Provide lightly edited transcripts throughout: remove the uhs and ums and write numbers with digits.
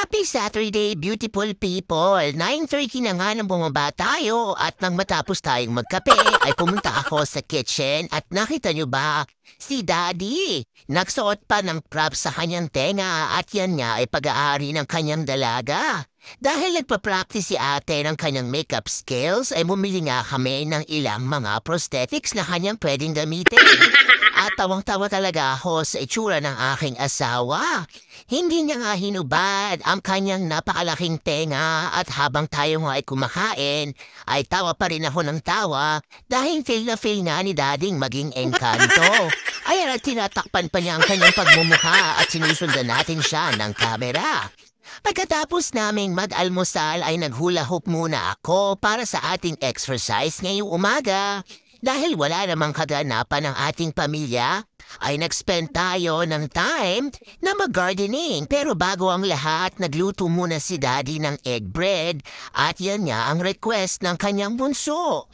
Happy Saturday, beautiful people! 9:30 na nga nang bumaba tayo at nang matapos tayong magkape ay pumunta ako sa kitchen at nakita nyo ba? Si Daddy! Nagsuot pa ng props sa kanyang tenga at yan nga ay pag-aari ng kanyang dalaga. Dahil nagpa-practice si ate ng kanyang makeup skills ay bumili nga kami ng ilang mga prosthetics na kanyang pwedeng gamitin. At tawang-tawa talaga ako sa itsura ng aking asawa. Hindi niya nga hinubad ang kanyang napakalaking tenga at habang tayo nga ay kumakain, ay tawa pa rin ako ng tawa dahil feel na feel nga ni Dading maging engkanto. Ayan at tinatakpan pa niya ang kanyang pagmumukha at sinusundan natin siya ng kamera. Pagkatapos naming mag-almusal ay naghula hoop muna ako para sa ating exercise ngayong umaga. Dahil wala namang kaganapan ng ating pamilya, ay nag-spend tayo ng time na mag-gardening. Pero bago ang lahat, nagluto muna si Daddy ng egg bread at yan nga ang request ng kanyang bunso.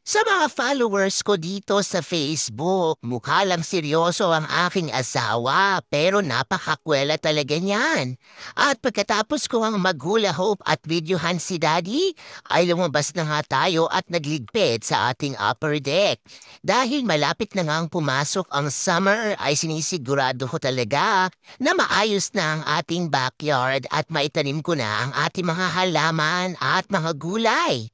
Sa mga followers ko dito sa Facebook, mukha lang seryoso ang aking asawa pero napakakwela talaga niyan. At pagkatapos ko ang maghula hope at videohan si Daddy, ay lumabas na nga tayo at nagligpit sa ating upper deck. Dahil malapit na ngang pumasok ang summer ay sinisigurado ko talaga na maayos na ang ating backyard at maitanim ko na ang ating mga halaman at mga gulay.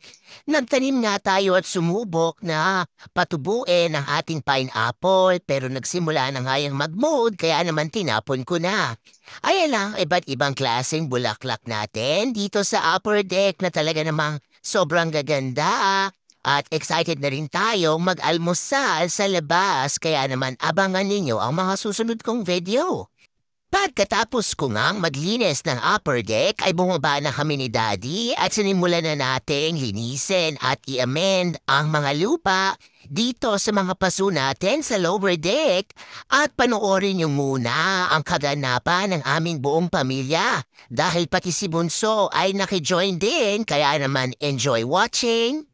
Nagtanim nga tayo at sumubok na patubuin ang ating pineapple pero nagsimula na nga yung mag-mold kaya naman tinapon ko na. Ayan lang iba't ibang klaseng bulaklak natin dito sa upper deck na talaga namang sobrang gaganda. At excited na rin tayong mag-almusal sa labas kaya naman abangan ninyo ang mga susunod kong video. Pagkatapos ko ngang maglinis ng upper deck ay bumaba na kami ni Daddy at sinimulan na nating linisin at i-amend ang mga lupa dito sa mga paso natin sa lower deck at panoorin niyo muna ang kaganapan ng aming buong pamilya dahil pati si Bunso ay nakijoin din kaya naman enjoy watching!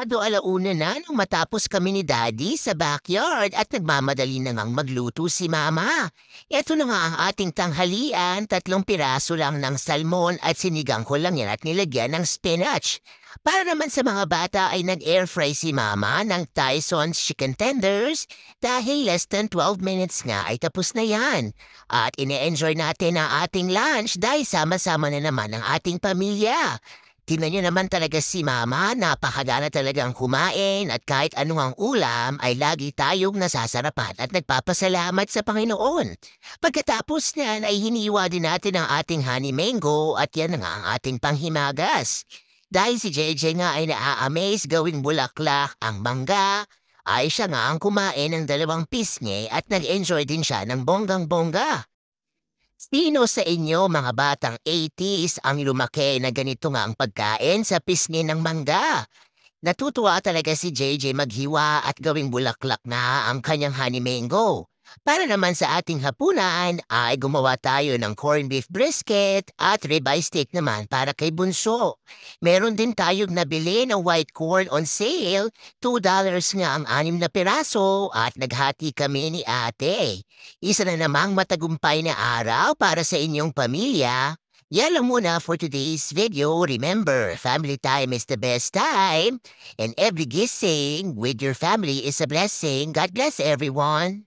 pasado 1:00 na nung matapos kami ni Daddy sa backyard at nagmamadali na ngang magluto si Mama. Ito na nga ang ating tanghalian, 3 piraso lang ng salmon at sinigang ko lang yan at nilagyan ng spinach. Para naman sa mga bata ay nag-air fry si Mama ng Tyson's chicken tenders dahil less than 12 minutes nga ay tapos na yan. At ine-enjoy natin ang ating lunch dahil sama-sama na naman ang ating pamilya. Tingnan niyo naman talaga si Mama, napakagana talagang kumain at kahit anong ang ulam ay lagi tayong nasasarapan at nagpapasalamat sa Panginoon. Pagkatapos niyan ay hiniwa din natin ang ating honey mango at yan na nga ang ating panghimagas. Dahil si JJ nga ay naa-amaze gawing bulaklak ang mangga, ay siya nga ang kumain ng 2 pisngi at nag-enjoy din siya ng bonggang-bongga. Sino sa inyo mga batang 80s ang lumaki na ganito nga ang pagkain sa pisngi ng mangga? Natutuwa talaga si JJ maghiwa at gawing bulaklak na ang kanyang honey mango. Para naman sa ating hapunan ay gumawa tayo ng corned beef brisket at ribeye steak naman para kay Bunso. Meron din tayong nabili na white corn on sale, $2 nga ang 6 na piraso at naghati kami ni ate. Isa na namang matagumpay na araw para sa inyong pamilya. Yan lang muna for today's video. Remember, family time is the best time. And every gising with your family is a blessing. God bless everyone.